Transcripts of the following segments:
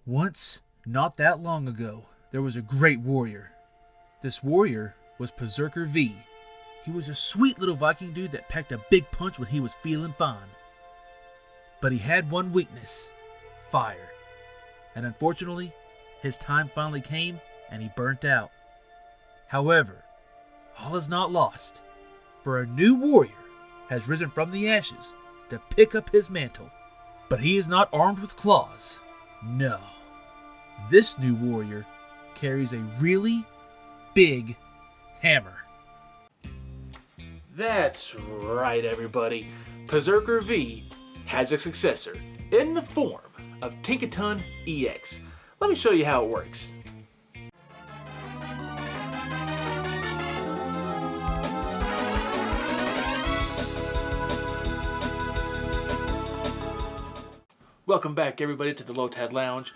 Once, not that long ago, there was a great warrior. This warrior was Perrserker V. He was a sweet little Viking dude that packed a big punch when he was feeling fine. But he had one weakness: fire. And unfortunately, his time finally came and he burnt out. However, all is not lost, for a new warrior has risen from the ashes to pick up his mantle. But he is not armed with claws. No. This new warrior carries a really big hammer. That's right, everybody. Perrserker V has a successor in the form of Tinkaton EX. Let me show you how it works. Welcome back, everybody, to the Lotad Lounge.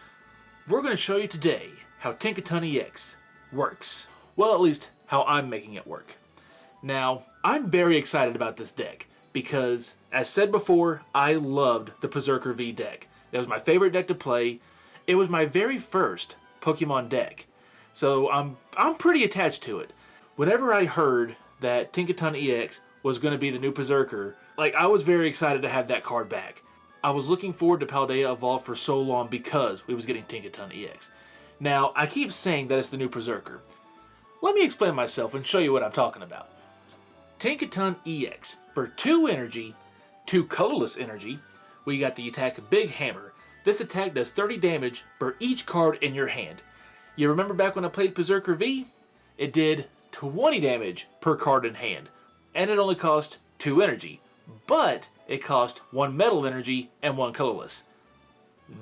We're going to show you today how Tinkaton EX works. Well, at least how I'm making it work. Now, I'm very excited about this deck because, as said before, I loved the Perrserker V deck. It was my favorite deck to play. It was my very first Pokemon deck, so I'm pretty attached to it. Whenever I heard that Tinkaton EX was going to be the new Perrserker, I was very excited to have that card back. I was looking forward to Paldea Evolved for so long because we was getting Tinkaton EX. Now, I keep saying that it's the new Perrserker. Let me explain myself and show you what I'm talking about. Tinkaton EX, for 2 energy, 2 colorless energy, we got the attack Big Hammer. This attack does 30 damage for each card in your hand. You remember back when I played Perrserker V? It did 20 damage per card in hand, and it only cost 2 energy, but it cost 1 metal energy and 1 colorless.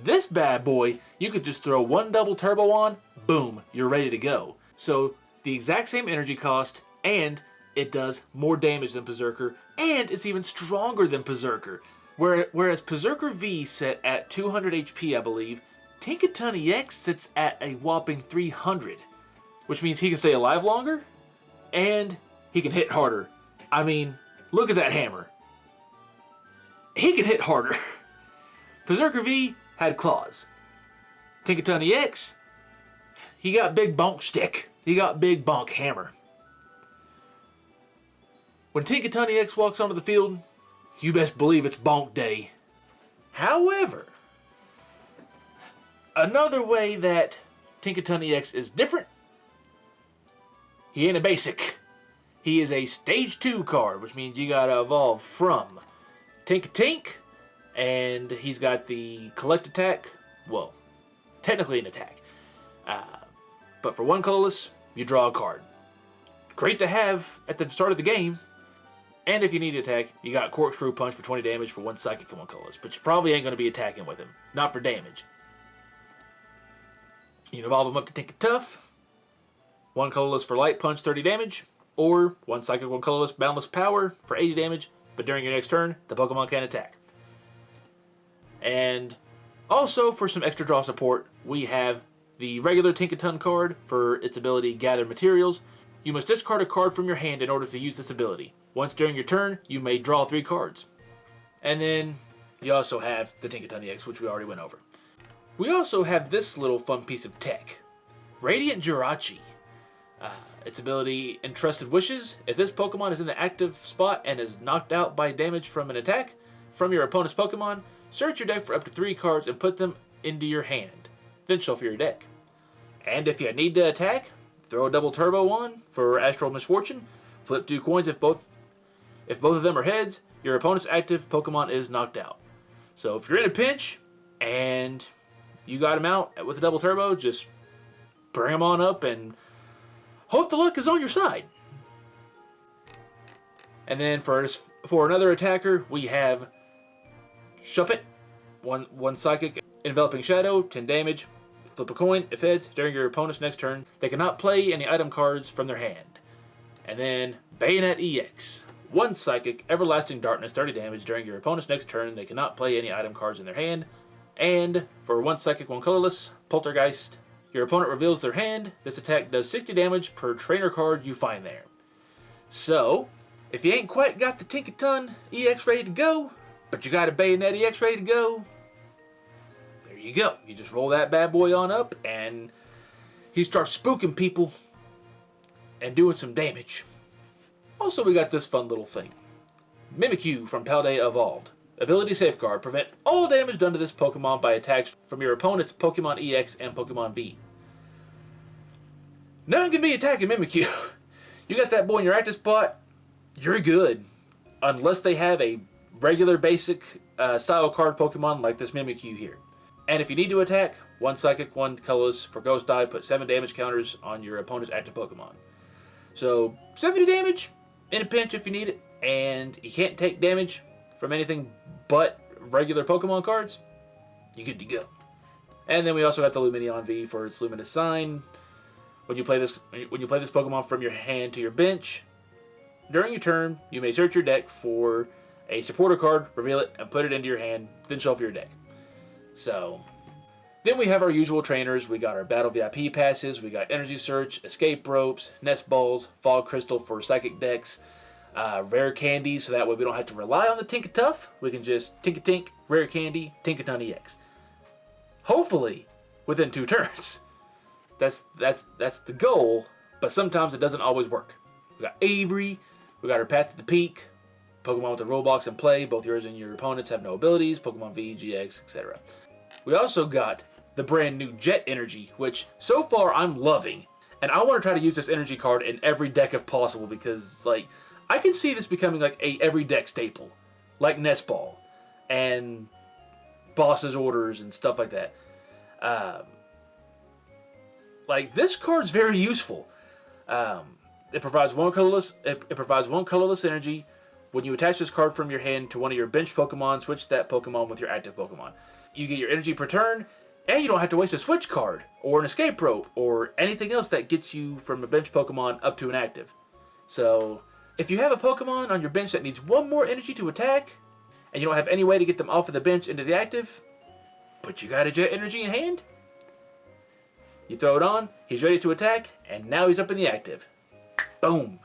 This bad boy, you could just throw 1 double turbo on, boom, you're ready to go. So the exact same energy cost, and it does more damage than Perrserker, and it's even stronger than Perrserker. Whereas Perrserker V set at 200 HP, I believe, Tinkaton EX sits at a whopping 300, which means he can stay alive longer, and he can hit harder. I mean, look at that hammer. He can hit harder. Perrserker V had claws. Tinkaton EX, he got big bonk stick. He got big bonk hammer. When Tinkaton EX walks onto the field, you best believe it's bonk day. However, another way that Tinkaton EX is different, he ain't a basic. He is a stage 2 card, which means you gotta evolve from Tinkatink, and he's got the collect attack. Well, technically an attack. But for 1 colorless, you draw a card. Great to have at the start of the game. And if you need to attack, you got Corkscrew Punch for 20 damage for 1 psychic and 1 colorless. But you probably ain't going to be attacking with him. Not for damage. You can evolve him up to Tinkatuff. 1 colorless for light punch, 30 damage. Or 1 psychic, 1 colorless, boundless power for 80 damage. But during your next turn, the Pokemon can attack. And also, for some extra draw support, we have the regular Tinkaton card for its ability Gather Materials. You must discard a card from your hand in order to use this ability. Once during your turn, you may draw 3 cards. And then you also have the Tinkaton EX, which we already went over. We also have this little fun piece of tech. Radiant Jirachi. Its ability, Entrusted Wishes. If this Pokemon is in the active spot and is knocked out by damage from an attack from your opponent's Pokemon, search your deck for up to 3 cards and put them into your hand. Then shuffle your deck. And if you need to attack, throw a double turbo on for Astral Misfortune. Flip 2 coins if both of them are heads. Your opponent's active Pokemon is knocked out. So if you're in a pinch and you got him out with a double turbo, just bring him on up and hope the luck is on your side. And then for another attacker, we have Shuppet, one psychic, enveloping shadow, 10 damage. Flip a coin if heads. During your opponent's next turn, they cannot play any item cards from their hand. And then Banette EX, 1 psychic, everlasting darkness, 30 damage. During your opponent's next turn, they cannot play any item cards in their hand. And for 1 psychic, 1 colorless, Poltergeist. Your opponent reveals their hand. This attack does 60 damage per trainer card you find there. So, if you ain't quite got the Tinkaton EX ready to go, but you got a Banette EX ready to go, there you go. You just roll that bad boy on up, and he starts spooking people and doing some damage. Also, we got this fun little thing. Mimikyu from Paldea Evolved. Ability Safeguard. Prevent all damage done to this Pokemon by attacks from your opponent's Pokemon EX and Pokemon V. None can be attacking Mimikyu. You got that boy in your active spot, you're good. Unless they have a regular basic style card Pokemon like this Mimikyu here. And if you need to attack, 1 Psychic, 1 Colorless for Ghost Die, put 7 damage counters on your opponent's active Pokemon. So, 70 damage in a pinch if you need it, and you can't take damage from anything but regular Pokemon cards, you're good to go. And then we also got the Lumineon V for its Luminous Sign. When you play this Pokemon from your hand to your bench, during your turn, you may search your deck for a supporter card, reveal it, and put it into your hand, then shuffle your deck. So, then we have our usual trainers. We got our Battle VIP passes, we got Energy Search, Escape Ropes, Nest Balls, Fog Crystal for Psychic decks, Rare Candy, so that way we don't have to rely on the Tinkatuff. We can just Tinkatink, Rare Candy, Tinkaton EX. Hopefully, within 2 turns. That's the goal, but sometimes it doesn't always work. We got Avery, we got our Path to the Peak, Pokemon with the Roblox in play, both yours and your opponents have no abilities, Pokemon V, GX, etc. We also got the brand new Jet Energy, which so far I'm loving. And I want to try to use this energy card in every deck if possible, because like I can see this becoming like a every deck staple, like Nest Ball and Boss's Orders and stuff like that. Like this card's very useful. It provides one colorless. It provides 1 colorless energy. When you attach this card from your hand to one of your bench Pokemon, switch that Pokemon with your active Pokemon. You get your energy per turn, and you don't have to waste a switch card, or an escape rope, or anything else that gets you from a bench Pokemon up to an active. So, if you have a Pokemon on your bench that needs 1 more energy to attack, and you don't have any way to get them off of the bench into the active, but you got a Jet Energy in hand, you throw it on, he's ready to attack, and now he's up in the active. Boom.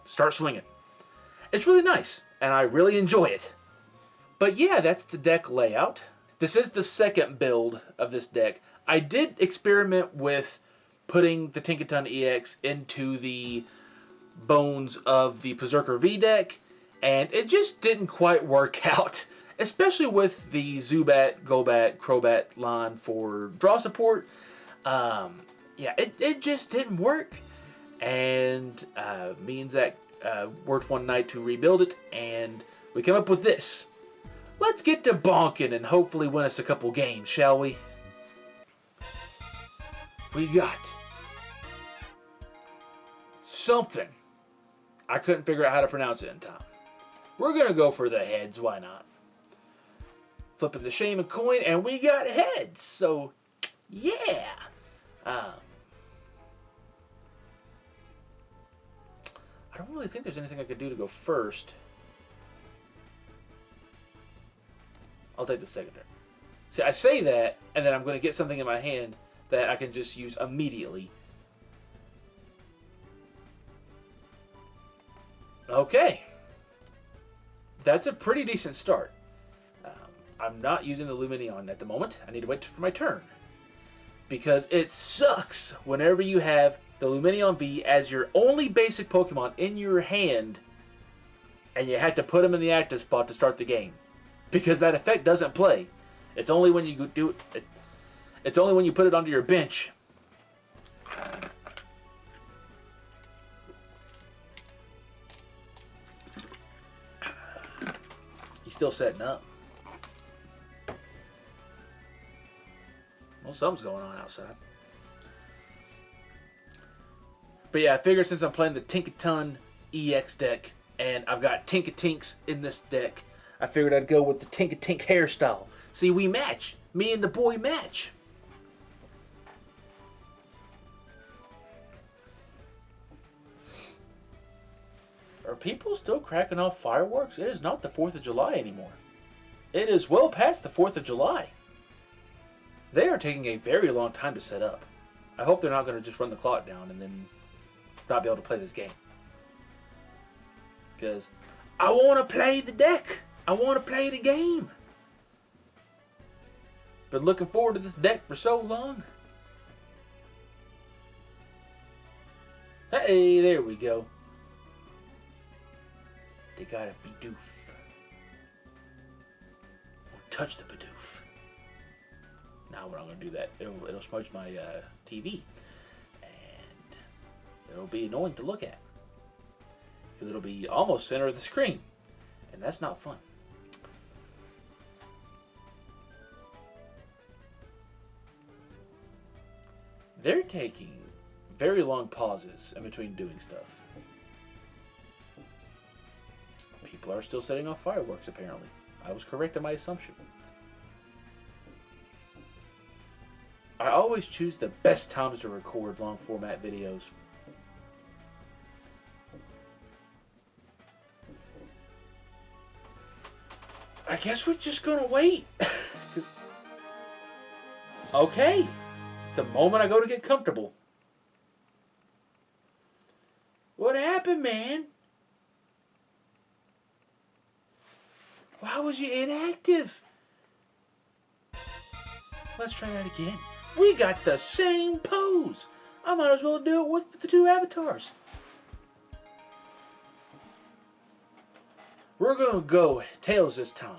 Start swinging. It's really nice, and I really enjoy it. But yeah, that's the deck layout. This is the second build of this deck. I did experiment with putting the Tinkaton EX into the bones of the Perrserker V deck, and it just didn't quite work out. Especially with the Zubat, Golbat, Crobat line for draw support. Yeah, it just didn't work. And me and Zach worked one night to rebuild it, and we came up with this. Let's get to bonking and hopefully win us a couple games, shall we? We got something. I couldn't figure out how to pronounce it in time. We're going to go for the heads, why not? Flipping the Shaman coin, and we got heads, so yeah. I don't really think there's anything I could do to go first. I'll take the second turn. See, I say that, and then I'm going to get something in my hand that I can just use immediately. Okay. That's a pretty decent start. I'm not using the Lumineon at the moment. I need to wait for my turn. Because it sucks whenever you have the Lumineon V as your only basic Pokemon in your hand, and you have to put him in the active spot to start the game. Because that effect doesn't play. It's only when you do it. It's only when you put it onto your bench. He's still setting up. Well, something's going on outside. But yeah, I figured since I'm playing the Tinkaton EX deck, and I've got Tinkatinks in this deck, I figured I'd go with the Tinkatink hairstyle. See, we match. Me and the boy match. Are people still cracking off fireworks? It is not the 4th of July anymore. It is well past the 4th of July. They are taking a very long time to set up. I hope they're not going to just run the clock down and then not be able to play this game. Because I want to play the deck. I want to play the game. Been looking forward to this deck for so long. Hey, there we go. They got a Bidoof. Don't touch the Bidoof. Now we're not going to do that. It'll smudge my TV. And it'll be annoying to look at. Because it'll be almost center of the screen. And that's not fun. They're taking very long pauses in between doing stuff. People are still setting off fireworks, apparently. I was correct in my assumption. I always choose the best times to record long format videos. I guess we're just gonna wait. Okay. The moment I go to get comfortable. What happened, man? Why was you inactive? Let's try that again. We got the same pose. I might as well do it with the two avatars. We're gonna go tails this time.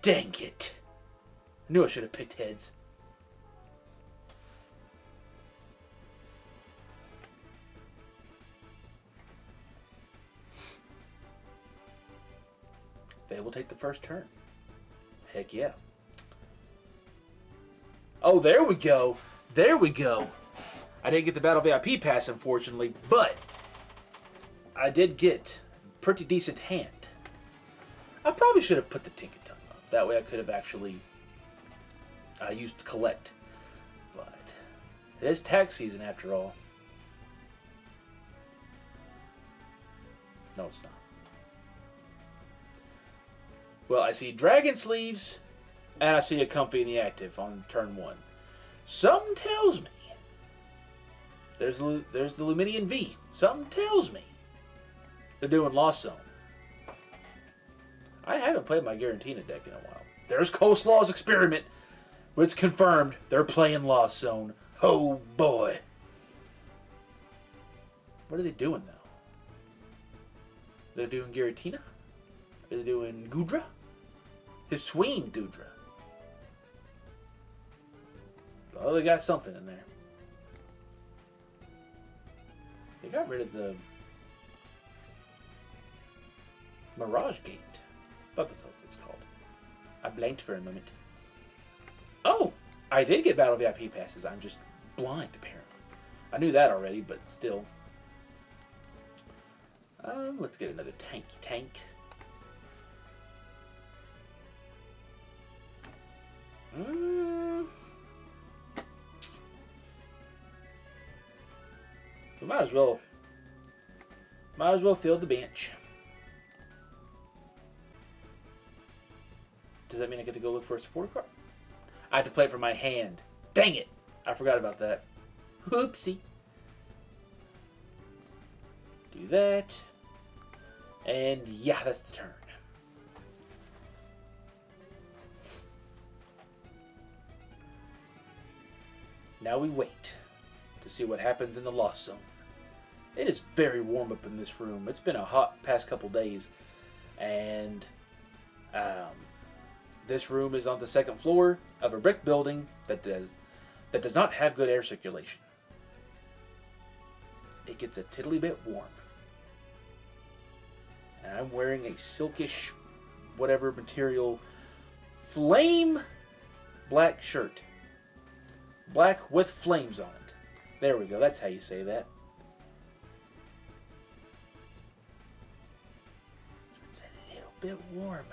Dang it. Knew I should have picked heads. They will take the first turn. Heck yeah. Oh, there we go. There we go. I didn't get the Battle VIP pass, unfortunately, but I did get a pretty decent hand. I probably should have put the Tinkaton up. That way I could have actually used collect. But it is tax season after all. No, it's not. Well, I see Dragon Sleeves, and I see a Comfy in the Active on turn 1. Something tells me. There's the Lumineon V. Something tells me they're doing Lost Zone. I haven't played my Garantina deck in a while. There's Coleslaw's Experiment. It's confirmed they're playing Lost Zone. Oh boy. What are they doing though? They're doing Giratina? Are they doing Goodra? His Swing Goodra. Oh, they got something in there. They got rid of the Mirage Gate. I thought that's what it's called. I blanked for a moment. Oh! I did get Battle VIP passes. I'm just blind, apparently. I knew that already, but still. Let's get another tank. We might as well fill the bench. Does that mean I get to go look for a supporter card? I have to play it from my hand. Dang it! I forgot about that. Whoopsie. Do that. And yeah, that's the turn. Now we wait to see what happens in the Lost Zone. It is very warm up in this room. It's been a hot past couple days. And this room is on the second floor of a brick building that does not have good air circulation. It gets a tiddly bit warm. And I'm wearing a silkish, whatever material, flame black shirt. Black with flames on it. There we go. That's how you say that. It's a little bit warm.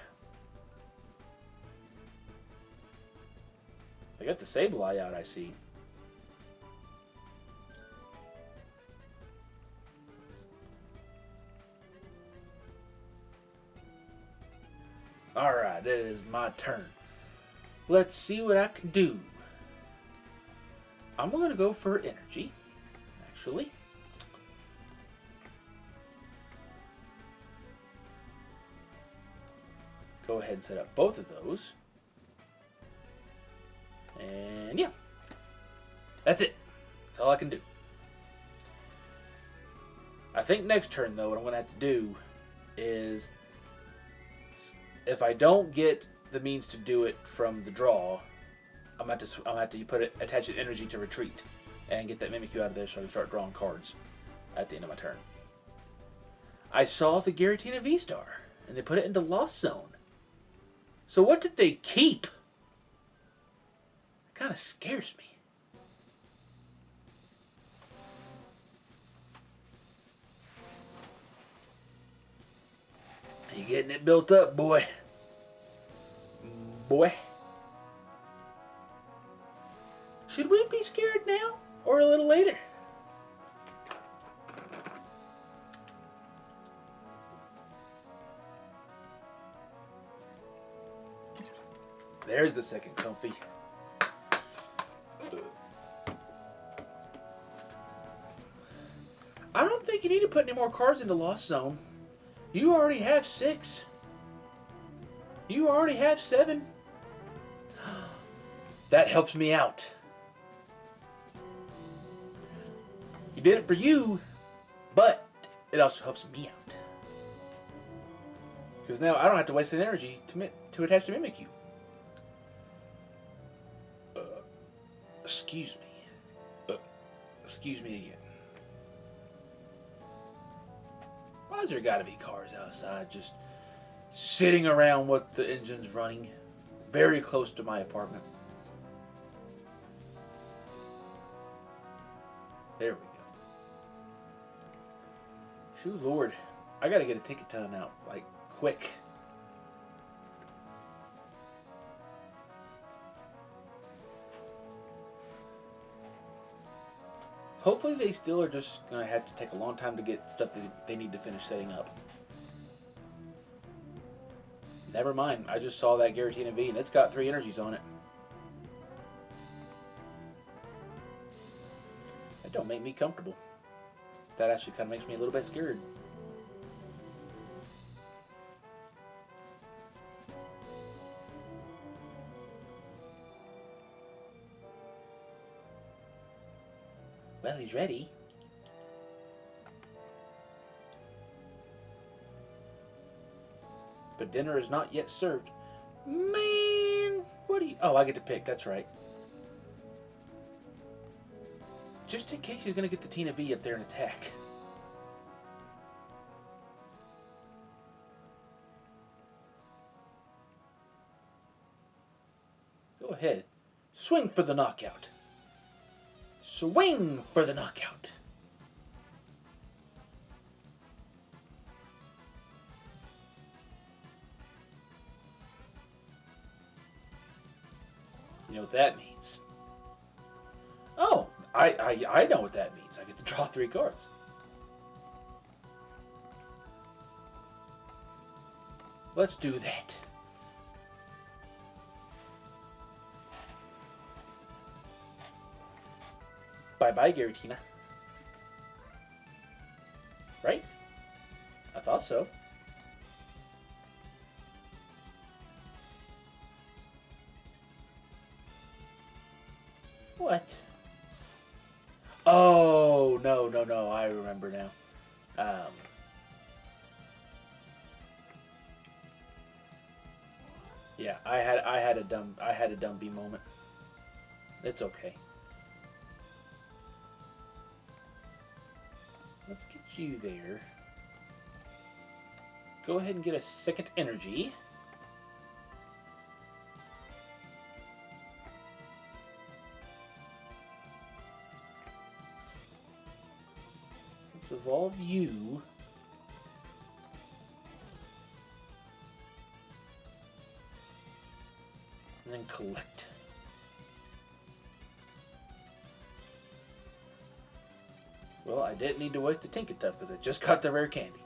They got the Sableye out, I see. Alright, it is my turn. Let's see what I can do. I'm going to go for energy, actually. go ahead and set up both of those. And yeah, that's it. That's all I can do. I think next turn, though, what I'm going to have to do is, if I don't get the means to do it from the draw, I'm going to have to attach an energy to retreat and get that Mimikyu out of there so I can start drawing cards at the end of my turn. I saw the Giratina V-Star, and they put it into Lost Zone. So what did they keep? It kind of scares me. You getting it built up, boy. Boy. Should we be scared now or a little later? There's the second Comfy. I don't think you need to put any more cards into Lost Zone. You already have 6. You already have 7. That helps me out. You did it for you, but it also helps me out. Because now I don't have to waste an energy to attach to Mimikyu. Excuse me. Excuse me again. Why's there gotta be cars outside just sitting around with the engines running very close to my apartment? There we go. Shoo Lord. I gotta get a Tinkaton out, like, quick. Hopefully they still are just going to have to take a long time to get stuff that they need to finish setting up. Never mind. I just saw that Giratina V and it's got 3 energies on it. That don't make me comfortable. That actually kind of makes me a little bit scared. Well, he's ready. But dinner is not yet served. Man, what do you... Oh, I get to pick. That's right. Just in case he's going to get the Tina V up there and attack. Go ahead. Swing for the knockout. Swing for the knockout. You know what that means? Oh, I know what that means. I get to draw 3 cards. Let's do that. Bye-bye, Giratina. Right? I thought so. What? Oh, no. I remember now. Yeah, I had a dumb B moment. It's okay. Let's get you there. Go ahead and get a second energy. Let's evolve you. And then collect. Well, I didn't need to waste the Tinkatuff because I just got the Rare Candy.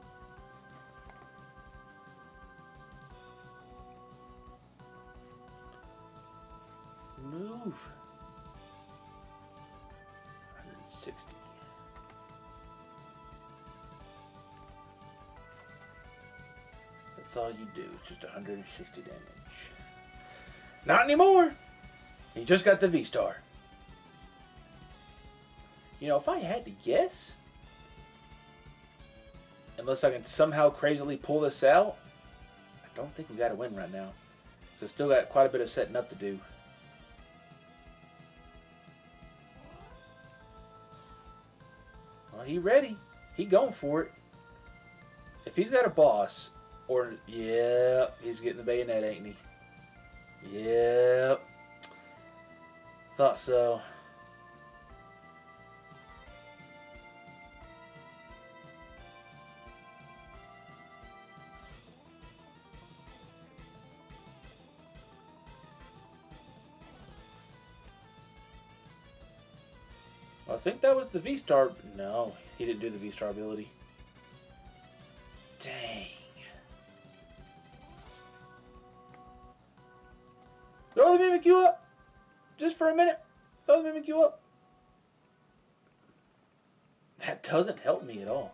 Move. 160. That's all you do. It's just 160 damage. Not anymore. He just got the V-Star. You know, if I had to guess, unless I can somehow crazily pull this out, I don't think we got a win right now. So still got quite a bit of setting up to do. Well, he ready. He going for it. If he's got a boss, or yeah, he's getting the bayonet, ain't he? Yep. Thought so. I think that was the V-Star. No, he didn't do the V-Star ability. Dang. Throw the Mimikyu up. Just for a minute. Throw the Mimikyu up. That doesn't help me at all.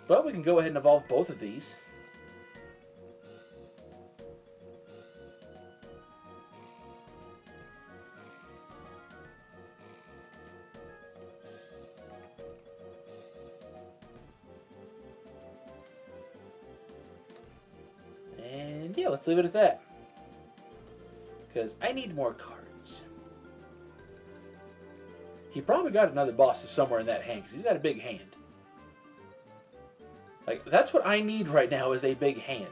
But we can go ahead and evolve both of these. And yeah, let's leave it at that. Because I need more cards. He probably got another boss somewhere in that hand, because he's got a big hand. Like, that's what I need right now, is a big hand.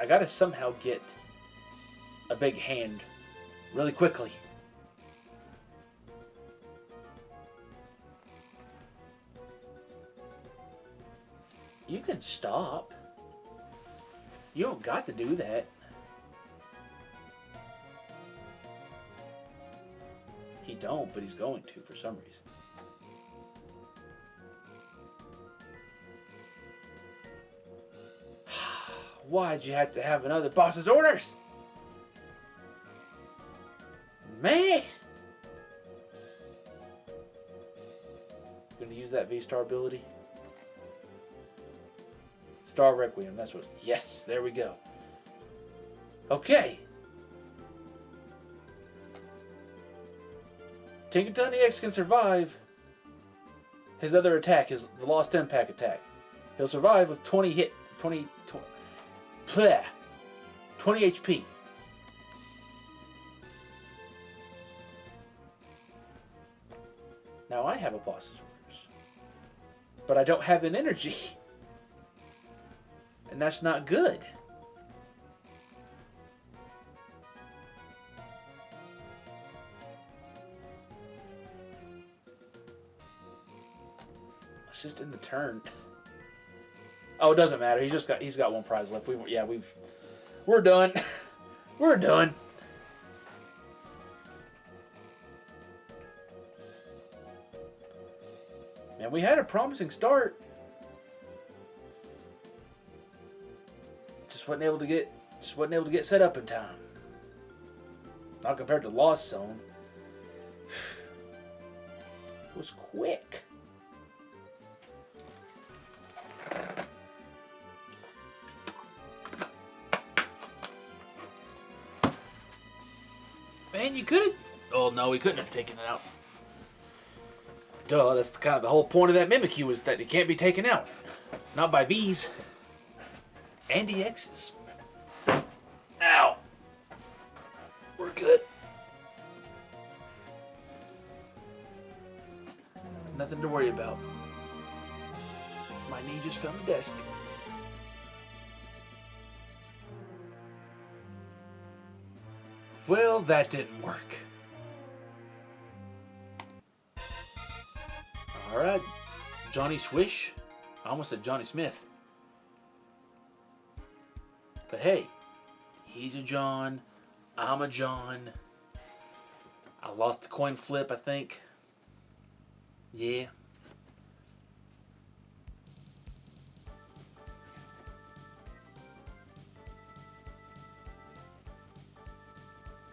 I gotta somehow get a big hand really quickly. You can stop. You don't got to do that. He don't, but he's going to for some reason. Why'd you have to have another boss's orders? Man! Gonna use that V-Star ability. Star Requiem, that's what... Yes, there we go. Okay. Tinkaton EX can survive his other attack, the Lost Impact attack. He'll survive with 20 HP. Now I have a boss's orders. But I don't have an energy. And that's not good. It's just in the turn. Oh, it doesn't matter. He's got one prize left. We're done. We're done. Man, we had a promising start. Just wasn't able to get set up in time. Not compared to Lost Zone. It was quick. Man, you could have... Oh, no, we couldn't have taken it out. Duh, that's kind of the whole point of that Mimikyu, is that it can't be taken out. Not by Vs. And EXs. Ow! We're good. Nothing to worry about. My knee just fell on the desk. Well, that didn't work. Alright. Johnny Swish. I almost said Johnny Smith. But hey, he's a John. I'm a John. I lost the coin flip, I think. Yeah.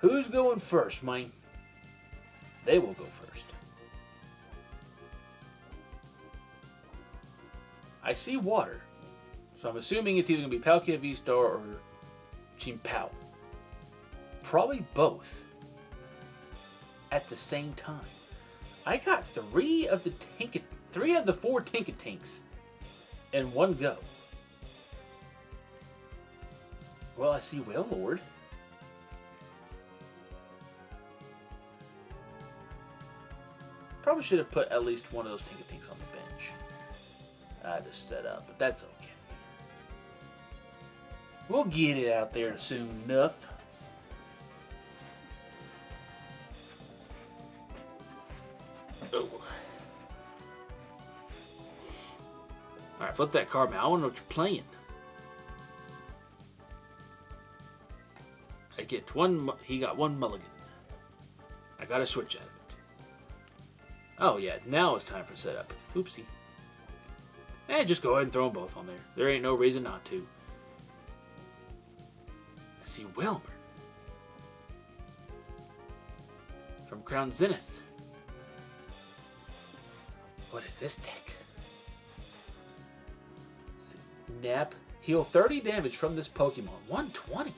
Who's going first, man? They will go first. I see water. So I'm assuming it's either going to be Palkia V-Star or Team PAL. Probably both at the same time. I got three of the 4 Tinkatinks in one go. Well, I see Wailord. Probably should have put at least one of those Tinkatinks on the bench. I just set up, but that's okay. We'll get it out there soon enough. Oh. Alright, flip that card, man. I want to know what you're playing. I get one. He got one mulligan. I got to switch out of it. Oh, yeah. Now it's time for setup. Oopsie. Just go ahead and throw them both on there. There ain't no reason not to. I see Wilmer. From Crown Zenith. What is this deck? Nap. Heal 30 damage from this Pokemon. 120.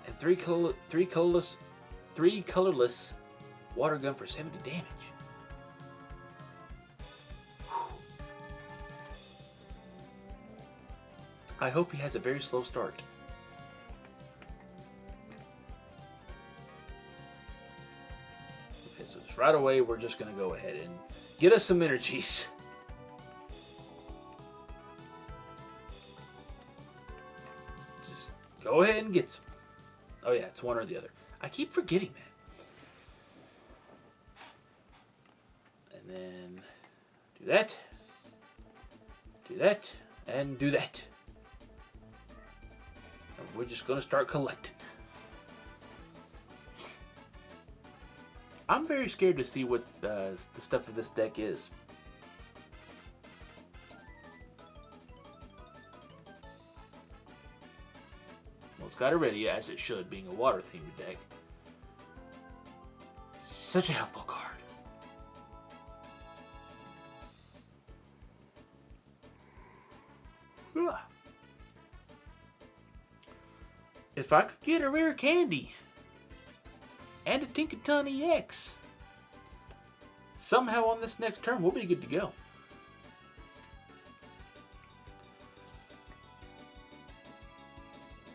And three colorless water gun for 70 damage. I hope he has a very slow start. Okay, so just right away, we're just going to go ahead and get us some energies. Just go ahead and get some. Oh yeah, it's one or the other. I keep forgetting that. And then do that, and do that. And we're just going to start collecting. I'm very scared to see what the stuff of this deck is. Well, it's got Iridia, as it should, being a water-themed deck. Such a helpful card. If I could get a Rare Candy and a Tinkaton EX, somehow on this next turn, we'll be good to go.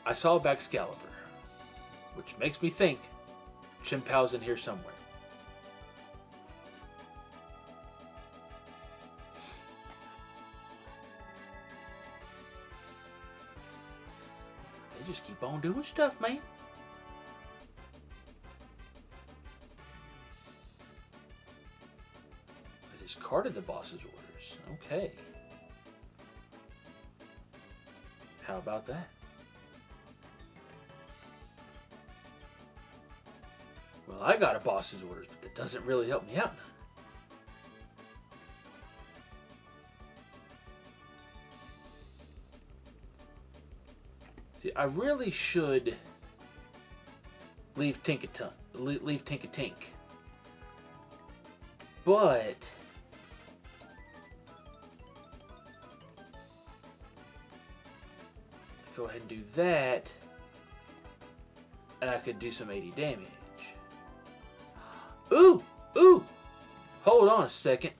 I saw Baxcalibur, which makes me think Chimpow's in here somewhere. They just keep on doing stuff, man. I discarded the boss's orders. Okay. How about that? Well, I got a boss's orders, but that doesn't really help me out. See, I really should leave Tinkatink. But go ahead and do that, and I could do some 80 damage. Ooh! Ooh! Hold on a second.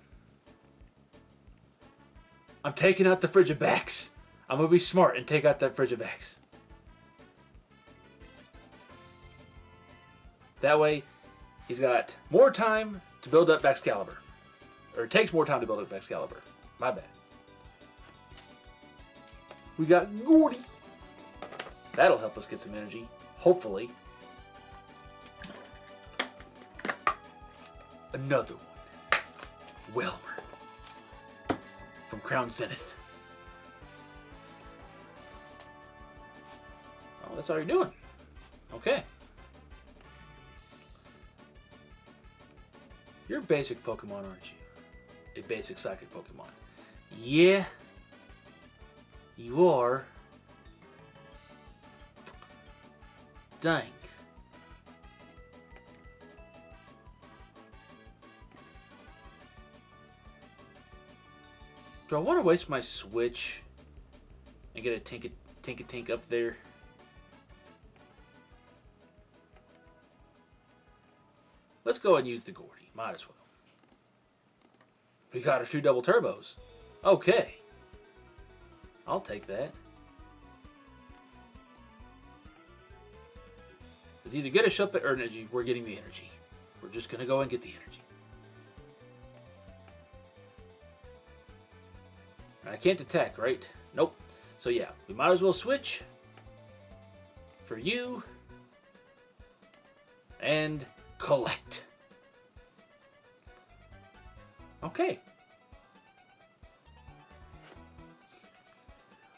I'm taking out the Frigibax. I'm going to be smart and take out that Frigibax. That way, he's got more time to build up Baxcalibur. Or it takes more time to build up Baxcalibur. My bad. We got Gordy. That'll help us get some energy. Hopefully. Another one. Wilmer. From Crown Zenith. Oh, that's all you're doing. Okay. You're a basic Pokemon, aren't you? A basic psychic Pokemon. Yeah. You are. Dang. Do I want to waste my Switch and get a Tinkatink up there? Let's go and use the Gordy. Might as well. We got our 2 double turbos. Okay. I'll take that. It's either get a Shuppet or energy. We're getting the energy. We're just going to go and get the energy. I can't attack, right? Nope. So yeah, we might as well switch for you and collect. Okay.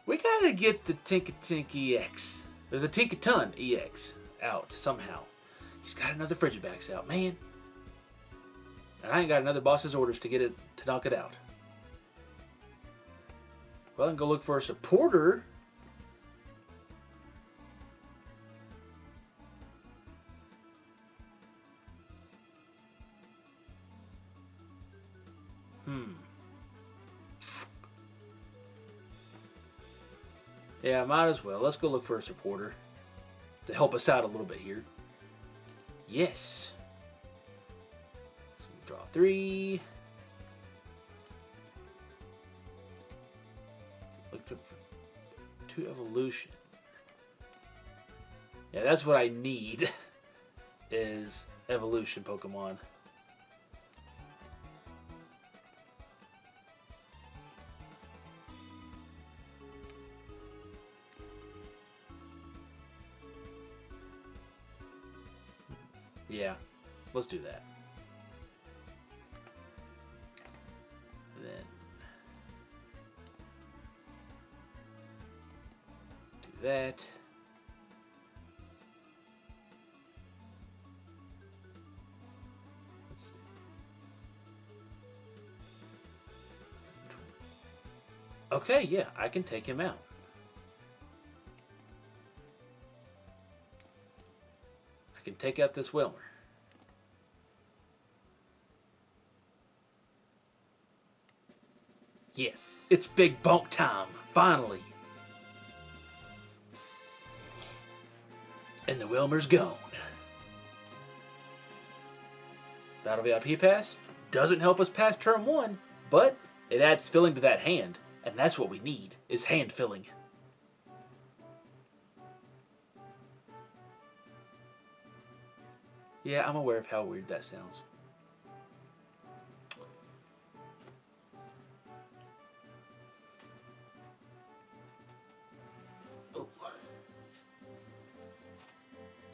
We gotta get the Tinkatink EX, or the Tinkaton EX out somehow. He's got another Frigibax out, man. And I ain't got another boss's orders to get it, to knock it out. Well, I can go look for a supporter. Yeah, might as well. Let's go look for a supporter to help us out a little bit here. Yes. So draw 3. Look for 2 evolution. Yeah, that's what I need is evolution Pokemon. Yeah, let's do that. Then do that. Let's see. Okay, yeah, I can take him out. I can take out this Wilmer. Yeah, it's big Bonk time, finally. And the Wilmer's gone. Battle VIP Pass doesn't help us pass turn 1, but it adds filling to that hand, and that's what we need, is hand filling. Yeah, I'm aware of how weird that sounds.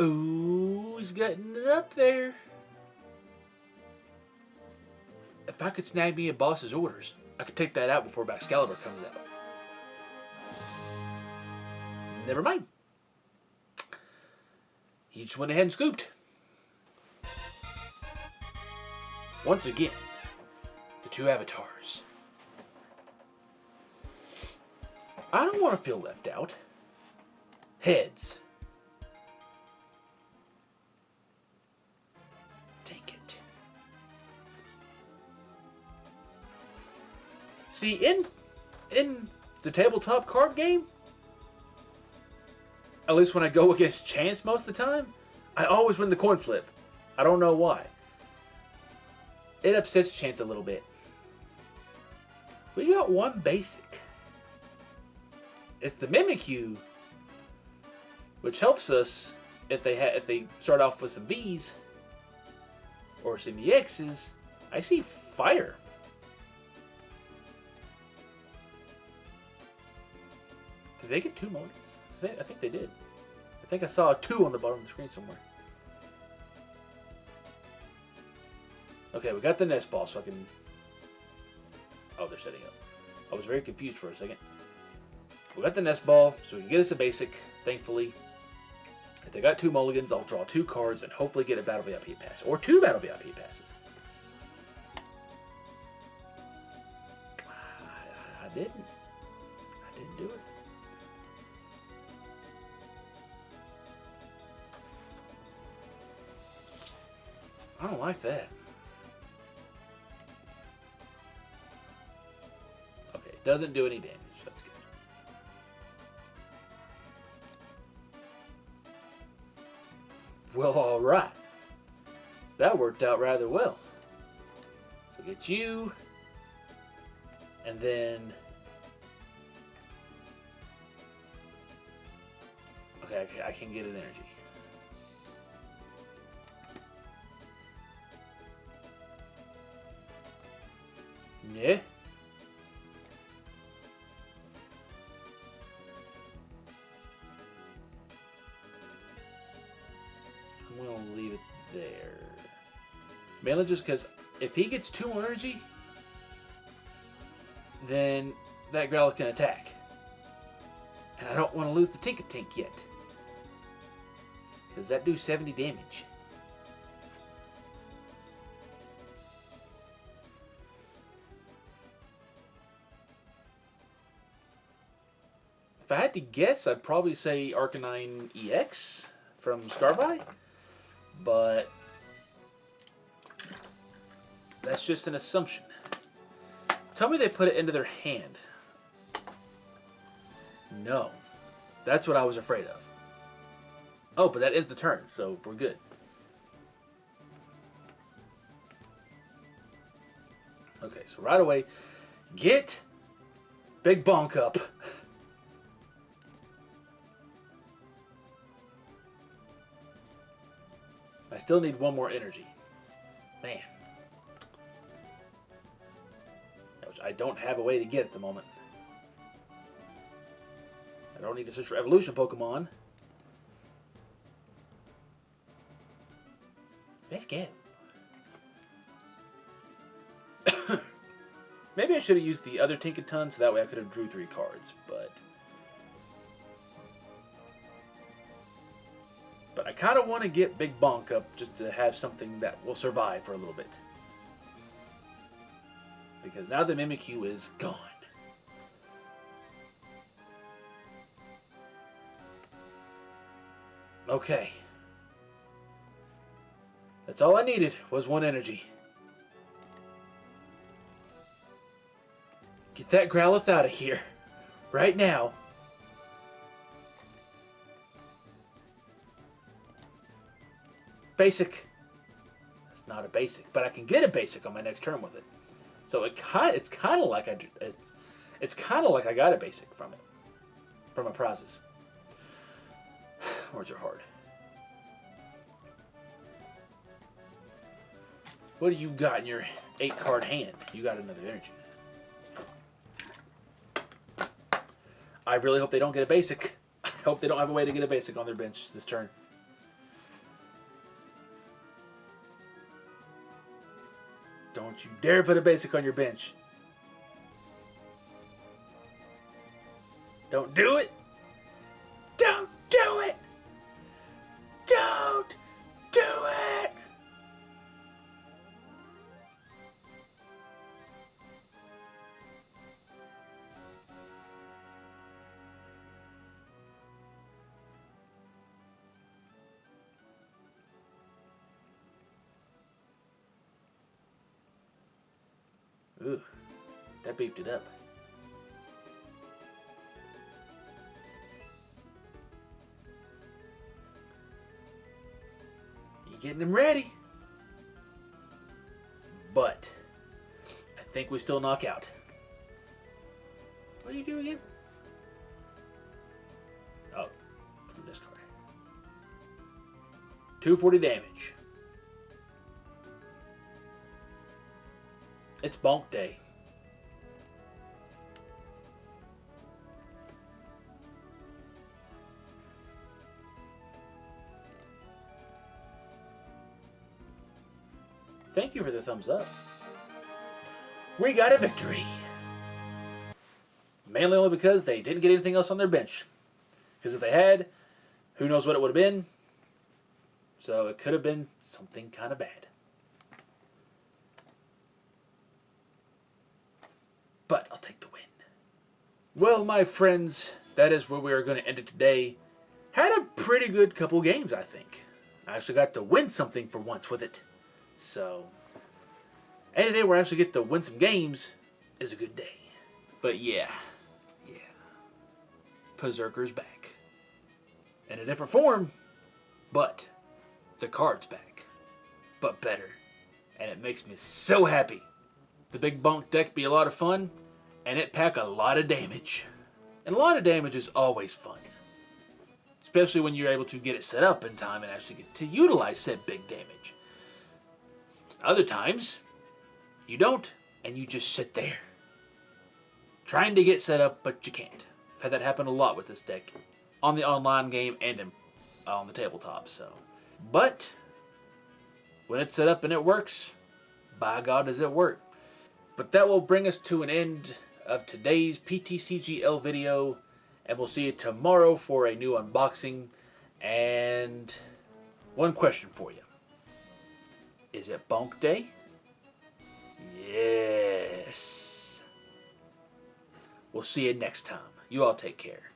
Ooh, he's getting it up there. If I could snag me a boss's orders, I could take that out before Baxcalibur comes out. Never mind. He just went ahead and scooped. Once again, the 2 avatars. I don't want to feel left out. Heads. Take it. See, in the tabletop card game, at least when I go against Chance most of the time, I always win the coin flip. I don't know why. It upsets Chance a little bit. We got 1 basic. It's the Mimikyu, which helps us if they start off with some V's or some EXs. I see fire. Did they get 2 mulligans? I think they did. I think I saw a 2 on the bottom of the screen somewhere. Okay, we got the Nest Ball, so I can... Oh, they're setting up. I was very confused for a second. We got the Nest Ball, so we can get us a basic, thankfully. If they got 2 mulligans, I'll draw 2 cards and hopefully get a Battle VIP pass. Or 2 Battle VIP passes. I didn't do it. I don't like that. Okay, doesn't do any damage. That's good. Well, alright. That worked out rather well. So get you. And then... Okay, I can get an energy. Yeah. I'm going to leave it there. Mainly just because if he gets 2 more energy, then that Growlithe can attack. And I don't want to lose the Tinkatink yet. Because that do 70 damage. If I had to guess, I'd probably say Arcanine EX from Scarby. But that's just an assumption. Tell me they put it into their hand. No. That's what I was afraid of. Oh, but that is the turn, so we're good. Okay, so right away, get Big Bonk up. I still need 1 more energy. Man. Which I don't have a way to get at the moment. I don't need to search for evolution Pokemon. Let's go. Maybe I should have used the other Tinkaton so that way I could have drew 3 cards, but I kind of want to get Big Bonk up just to have something that will survive for a little bit. Because now the Mimikyu is gone. Okay. That's all I needed was 1 energy. Get that Growlithe out of here. Right now. Basic. That's not a basic, but I can get a basic on my next turn with it. So it's kind of like I got a basic from it, from a prizes. Words are hard. What do you got in your 8-card hand? You got another energy. I really hope they don't get a basic. I hope they don't have a way to get a basic on their bench this turn. Don't you dare put a basic on your bench. Don't do it. Don't do it. Don't do it. Ooh, that beefed it up. You getting him ready? But I think we still knock out. What do you do again? Oh, from this card. 240 damage. It's Bonk Day. Thank you for the thumbs up. We got a victory. Mainly only because they didn't get anything else on their bench. Because if they had, who knows what it would have been. So it could have been something kind of bad. But I'll take the win. Well, my friends, that is where we are going to end it today. Had a pretty good couple games, I think. I actually got to win something for once with it. So, any day where I actually get to win some games is a good day. But yeah. Perrserker's back. In a different form, but the card's back. But better. And it makes me so happy. The big Bonk deck be a lot of fun, and it pack a lot of damage. And a lot of damage is always fun. Especially when you're able to get it set up in time and actually get to utilize said big damage. Other times, you don't, and you just sit there. Trying to get set up, but you can't. I've had that happen a lot with this deck. On the online game and on the tabletop, so. But, when it's set up and it works, by God does it work. But that will bring us to an end of today's PTCGL video. And we'll see you tomorrow for a new unboxing. And one question for you. Is it Bonk Day? Yes. We'll see you next time. You all take care.